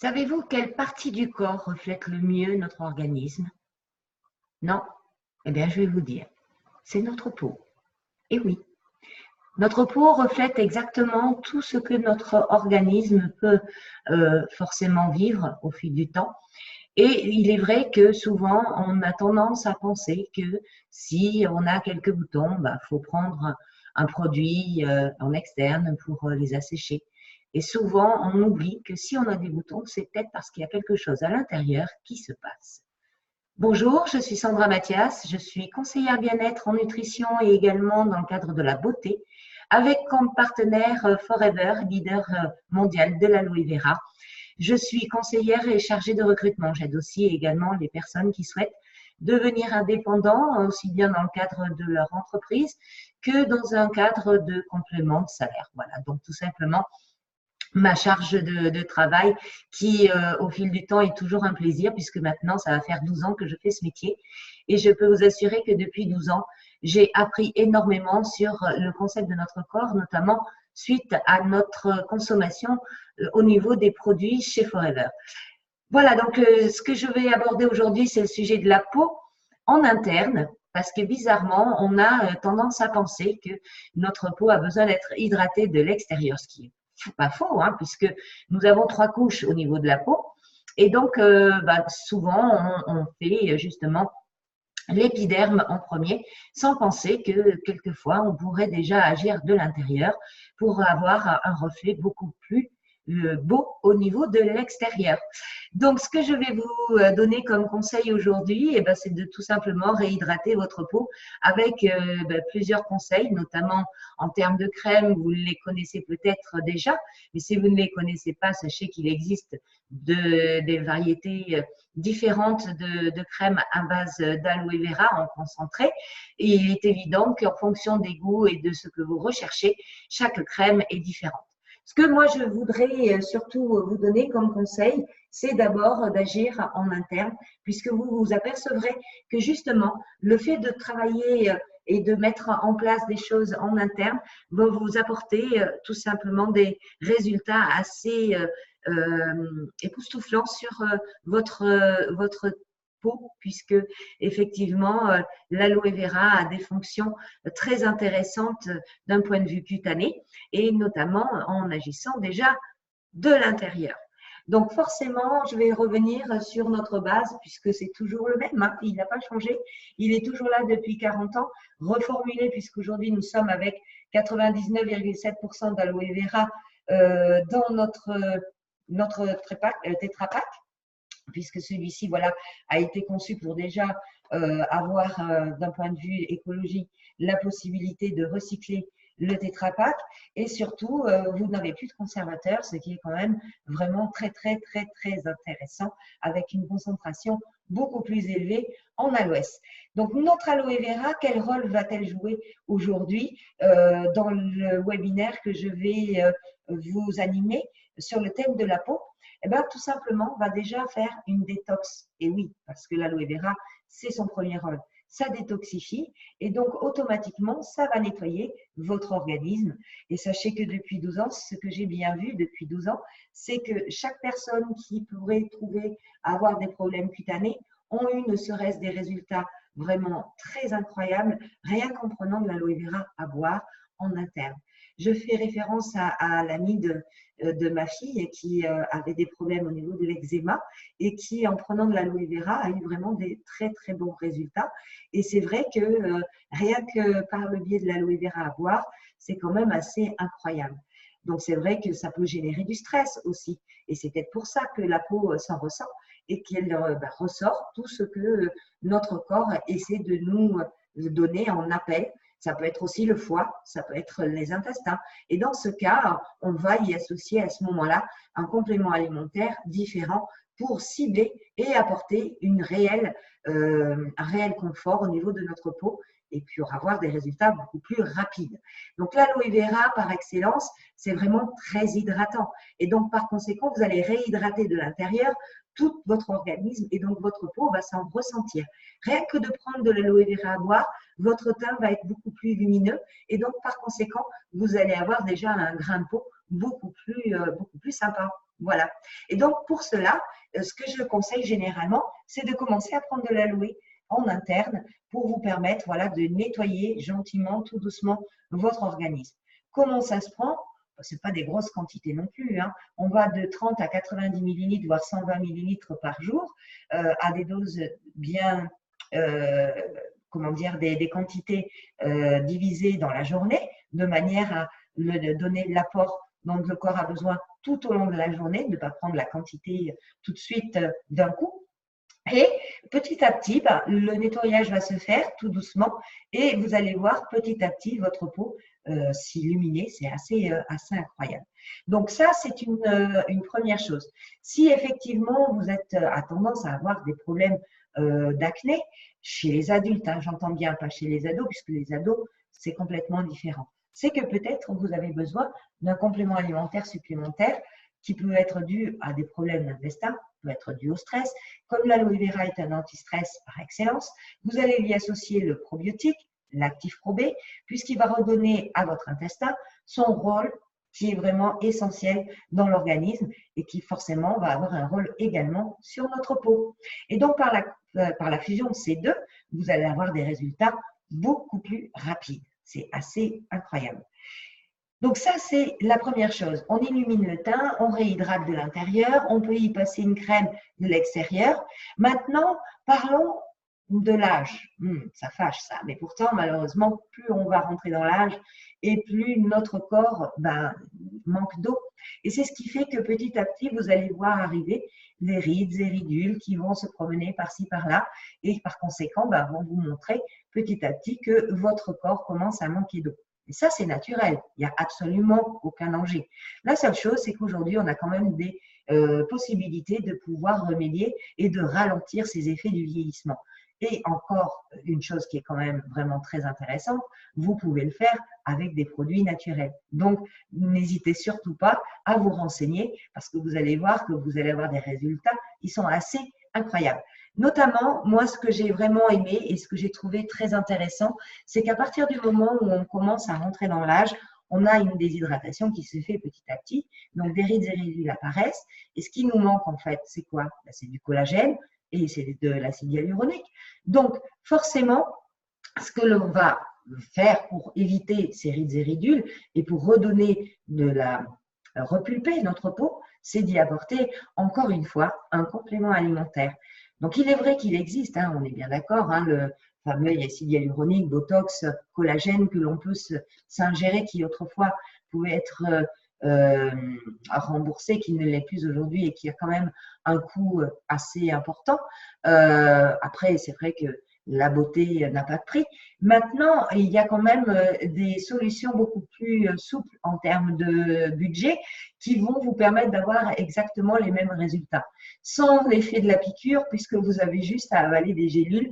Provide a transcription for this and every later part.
Savez-vous quelle partie du corps reflète le mieux notre organisme? Non? Eh bien, je vais vous dire. C'est notre peau. Et oui, notre peau reflète exactement tout ce que notre organisme peut forcément vivre au fil du temps. Et il est vrai que souvent, on a tendance à penser que si on a quelques boutons, faut prendre un produit en externe pour les assécher. Et souvent, on oublie que si on a des boutons, c'est peut-être parce qu'il y a quelque chose à l'intérieur qui se passe. Bonjour, je suis Sandra Mathias, je suis conseillère bien-être en nutrition et également dans le cadre de la beauté, avec comme partenaire Forever, leader mondial de l'aloe vera. Je suis conseillère et chargée de recrutement. J'aide aussi également les personnes qui souhaitent devenir indépendants, aussi bien dans le cadre de leur entreprise que dans un cadre de complément de salaire. Voilà, donc tout simplement ma charge de travail qui, au fil du temps, est toujours un plaisir puisque maintenant, ça va faire 12 ans que je fais ce métier. Et je peux vous assurer que depuis 12 ans, j'ai appris énormément sur le concept de notre corps, notamment suite à notre consommation au niveau des produits chez Forever. Voilà, donc ce que je vais aborder aujourd'hui, c'est le sujet de la peau en interne, parce que bizarrement, on a tendance à penser que notre peau a besoin d'être hydratée de l'extérieur, ce qui est pas faux, hein, puisque nous avons 3 couches au niveau de la peau. Et donc, souvent, on fait justement l'épiderme en premier, sans penser que quelquefois, on pourrait déjà agir de l'intérieur pour avoir un reflet beaucoup plus beau au niveau de l'extérieur. Donc, ce que je vais vous donner comme conseil aujourd'hui, c'est de tout simplement réhydrater votre peau avec plusieurs conseils, notamment en termes de crème. Vous les connaissez peut-être déjà, mais si vous ne les connaissez pas, sachez qu'il existe des variétés différentes de crèmes à base d'aloe vera en concentré. Et il est évident qu'en fonction des goûts et de ce que vous recherchez, chaque crème est différente. Ce que moi, je voudrais surtout vous donner comme conseil, c'est d'abord d'agir en interne, puisque vous vous apercevrez que justement, le fait de travailler et de mettre en place des choses en interne va vous apporter tout simplement des résultats assez époustouflants sur votre peau, puisque effectivement, l'aloe vera a des fonctions très intéressantes d'un point de vue cutané et notamment en agissant déjà de l'intérieur. Donc forcément, je vais revenir sur notre base puisque c'est toujours le même, hein, il n'a pas changé, il est toujours là depuis 40 ans, reformulé puisqu'aujourd'hui nous sommes avec 99,7% d'aloe vera dans notre Tetra Pak, puisque celui-ci voilà, a été conçu pour déjà avoir, d'un point de vue écologique, la possibilité de recycler le Tetra Pak et surtout, vous n'avez plus de conservateur, ce qui est quand même vraiment très, très, très, très intéressant avec une concentration beaucoup plus élevée en aloès. Donc, notre aloe vera, quel rôle va-t-elle jouer aujourd'hui dans le webinaire que je vais vous animer sur le thème de la peau? Tout simplement, on va déjà faire une détox. Et oui, parce que l'aloe vera, c'est son premier rôle. Ça détoxifie et donc automatiquement, ça va nettoyer votre organisme. Et sachez que depuis 12 ans, ce que j'ai bien vu depuis 12 ans, c'est que chaque personne qui pourrait trouver avoir des problèmes cutanés ont eu ne serait-ce des résultats vraiment très incroyables, rien qu'en prenant de l'aloe vera à boire en interne. Je fais référence à l'amie de ma fille qui avait des problèmes au niveau de l'eczéma et qui, en prenant de l'aloe vera, a eu vraiment des très, très bons résultats. Et c'est vrai que rien que par le biais de l'aloe vera à boire, c'est quand même assez incroyable. Donc, c'est vrai que ça peut générer du stress aussi. Et c'est peut-être pour ça que la peau s'en ressent et qu'elle ressort tout ce que notre corps essaie de nous donner en appel. Ça peut être aussi le foie, ça peut être les intestins. Et dans ce cas, on va y associer à ce moment-là un complément alimentaire différent pour cibler et apporter un réel confort au niveau de notre peau et puis avoir des résultats beaucoup plus rapides. Donc l'aloe vera, par excellence, c'est vraiment très hydratant. Et donc, par conséquent, vous allez réhydrater de l'intérieur tout votre organisme et donc votre peau va s'en ressentir. Rien que de prendre de l'aloe vera à boire, votre teint va être beaucoup plus lumineux et donc par conséquent, vous allez avoir déjà un grain de peau beaucoup plus sympa. Voilà. Et donc, pour cela, ce que je conseille généralement, c'est de commencer à prendre de l'aloe en interne pour vous permettre voilà, de nettoyer gentiment, tout doucement, votre organisme. Comment ça se prend? Ce n'est pas des grosses quantités non plus. Hein. On va de 30 à 90 millilitres, voire 120 millilitres par jour, à des doses bien, comment dire, des quantités divisées dans la journée, de manière à donner l'apport dont le corps a besoin tout au long de la journée, de ne pas prendre la quantité tout de suite d'un coup. Et petit à petit, le nettoyage va se faire tout doucement et vous allez voir petit à petit votre peau s'illuminer. C'est assez incroyable. Donc ça, c'est une première chose. Si effectivement vous êtes à tendance à avoir des problèmes d'acné chez les adultes, hein, j'entends bien, pas chez les ados, puisque les ados, c'est complètement différent. C'est que peut-être vous avez besoin d'un complément alimentaire supplémentaire qui peut être dû à des problèmes d'intestin, peut être dû au stress. Comme l'aloe vera est un anti-stress par excellence, vous allez lui associer le probiotique, l'actif Pro-B, puisqu'il va redonner à votre intestin son rôle qui est vraiment essentiel dans l'organisme et qui forcément va avoir un rôle également sur notre peau. Et donc, par la fusion de ces deux, vous allez avoir des résultats beaucoup plus rapides. C'est assez incroyable. Donc ça, c'est la première chose. On illumine le teint, on réhydrate de l'intérieur, on peut y passer une crème de l'extérieur. Maintenant, parlons de l'âge. Ça fâche ça, mais pourtant, malheureusement, plus on va rentrer dans l'âge et plus notre corps manque d'eau. Et c'est ce qui fait que petit à petit, vous allez voir arriver les rides et ridules qui vont se promener par-ci, par-là et par conséquent, vont vous montrer petit à petit que votre corps commence à manquer d'eau. Et ça, c'est naturel. Il n'y a absolument aucun danger. La seule chose, c'est qu'aujourd'hui, on a quand même des possibilités de pouvoir remédier et de ralentir ces effets du vieillissement. Et encore une chose qui est quand même vraiment très intéressante, vous pouvez le faire avec des produits naturels. Donc, n'hésitez surtout pas à vous renseigner parce que vous allez voir que vous allez avoir des résultats qui sont assez incroyables. Notamment, moi, ce que j'ai vraiment aimé et ce que j'ai trouvé très intéressant, c'est qu'à partir du moment où on commence à rentrer dans l'âge, on a une déshydratation qui se fait petit à petit. Donc, des rides et ridules apparaissent. Et ce qui nous manque, en fait, c'est quoi? C'est du collagène et c'est de l'acide hyaluronique. Donc, forcément, ce que l'on va faire pour éviter ces rides et ridules et pour redonner repulper notre peau, c'est d'y apporter, encore une fois, un complément alimentaire. Donc, il est vrai qu'il existe, hein, on est bien d'accord, hein, le fameux acide hyaluronique, botox, collagène que l'on peut s'ingérer, qui autrefois pouvait être remboursé, qui ne l'est plus aujourd'hui et qui a quand même un coût assez important. Après, c'est vrai que la beauté n'a pas de prix. Maintenant, il y a quand même des solutions beaucoup plus souples en termes de budget qui vont vous permettre d'avoir exactement les mêmes résultats. Sans l'effet de la piqûre, puisque vous avez juste à avaler des gélules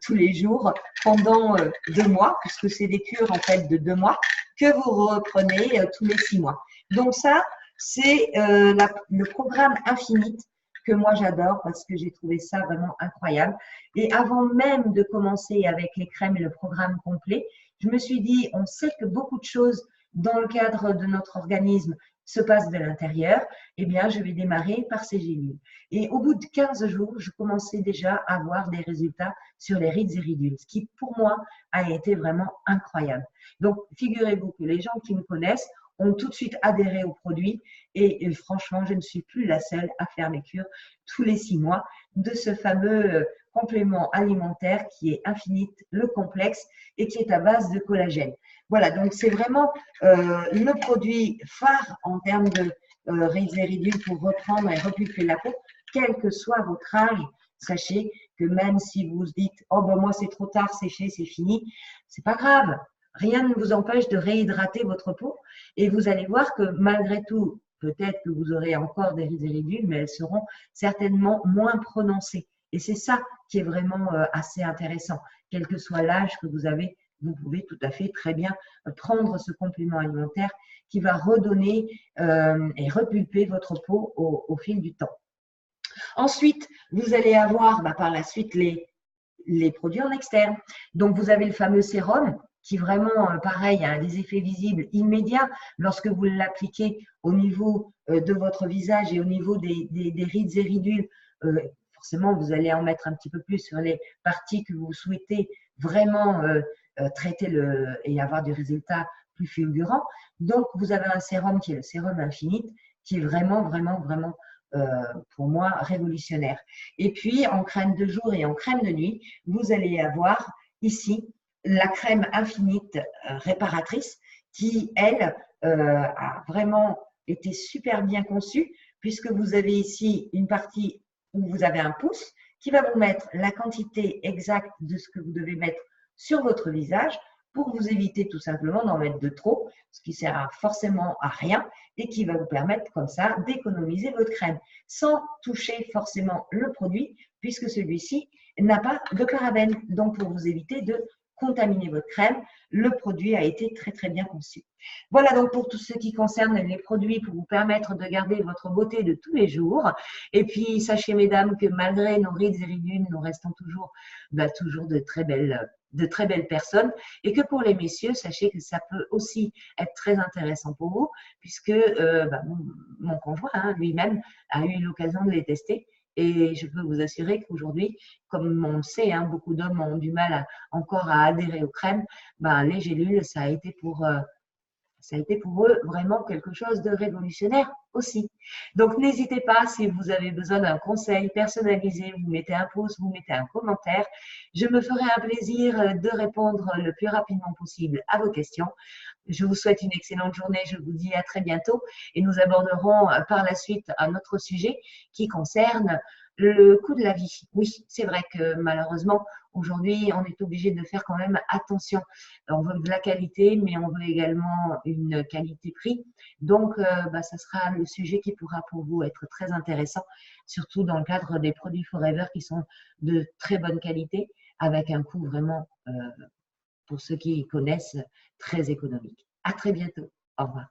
tous les jours pendant 2 mois, puisque c'est des cures en fait de 2 mois que vous reprenez tous les 6 mois. Donc ça, c'est le programme Infinite que moi j'adore parce que j'ai trouvé ça vraiment incroyable. Et avant même de commencer avec les crèmes et le programme complet, je me suis dit, on sait que beaucoup de choses dans le cadre de notre organisme se passent de l'intérieur, eh bien je vais démarrer par ces gélules. Et au bout de 15 jours, je commençais déjà à avoir des résultats sur les rides et ridules, ce qui pour moi a été vraiment incroyable. Donc figurez-vous que les gens qui me connaissent ont tout de suite adhéré au produit et franchement, je ne suis plus la seule à faire mes cures tous les 6 mois de ce fameux complément alimentaire qui est Infinite, le complexe et qui est à base de collagène. Voilà, donc c'est vraiment le produit phare en termes de rides et ridules pour reprendre et repulper la peau, quel que soit votre âge. Sachez que même si vous vous dites « Oh, ben moi, c'est trop tard, c'est fait, c'est fini », c'est pas grave. Rien ne vous empêche de réhydrater votre peau et vous allez voir que malgré tout, peut-être que vous aurez encore des rides et ridules, mais elles seront certainement moins prononcées. Et c'est ça qui est vraiment assez intéressant. Quel que soit l'âge que vous avez, vous pouvez tout à fait très bien prendre ce complément alimentaire qui va redonner et repulper votre peau au fil du temps. Ensuite, vous allez avoir par la suite les produits en externe. Donc, vous avez le fameux sérum qui vraiment, pareil, a des effets visibles immédiats lorsque vous l'appliquez au niveau de votre visage et au niveau des rides et ridules. Forcément, vous allez en mettre un petit peu plus sur les parties que vous souhaitez vraiment traiter et avoir du résultat plus fulgurant. Donc, vous avez un sérum qui est le sérum Infinite, qui est vraiment, vraiment, vraiment, pour moi, révolutionnaire. Et puis, en crème de jour et en crème de nuit, vous allez avoir ici la crème Infinite réparatrice qui, elle, a vraiment été super bien conçue, puisque vous avez ici une partie où vous avez un pouce qui va vous mettre la quantité exacte de ce que vous devez mettre sur votre visage pour vous éviter tout simplement d'en mettre de trop, ce qui sert forcément à rien et qui va vous permettre comme ça d'économiser votre crème sans toucher forcément le produit puisque celui-ci n'a pas de parabènes. Donc, pour vous éviter de contaminer votre crème, le produit a été très très bien conçu. Voilà donc pour tout ce qui concerne les produits pour vous permettre de garder votre beauté de tous les jours. Et puis, sachez mesdames que malgré nos rides et ridules, nous restons toujours, toujours de très belles personnes et que pour les messieurs, sachez que ça peut aussi être très intéressant pour vous puisque mon conjoint lui-même a eu l'occasion de les tester et je peux vous assurer qu'aujourd'hui, comme on le sait, beaucoup d'hommes ont du mal encore à adhérer aux crèmes, les gélules, ça a été pour eux vraiment quelque chose de révolutionnaire aussi. Donc, n'hésitez pas, si vous avez besoin d'un conseil personnalisé, vous mettez un pouce, vous mettez un commentaire. Je me ferai un plaisir de répondre le plus rapidement possible à vos questions. Je vous souhaite une excellente journée. Je vous dis à très bientôt et nous aborderons par la suite un autre sujet qui concerne le coût de la vie. Oui, c'est vrai que malheureusement, aujourd'hui, on est obligé de faire quand même attention. On veut de la qualité, mais on veut également une qualité-prix. Donc, ça sera le sujet qui pourra pour vous être très intéressant, surtout dans le cadre des produits Forever qui sont de très bonne qualité, avec un coût vraiment, pour ceux qui connaissent, très économique. À très bientôt. Au revoir.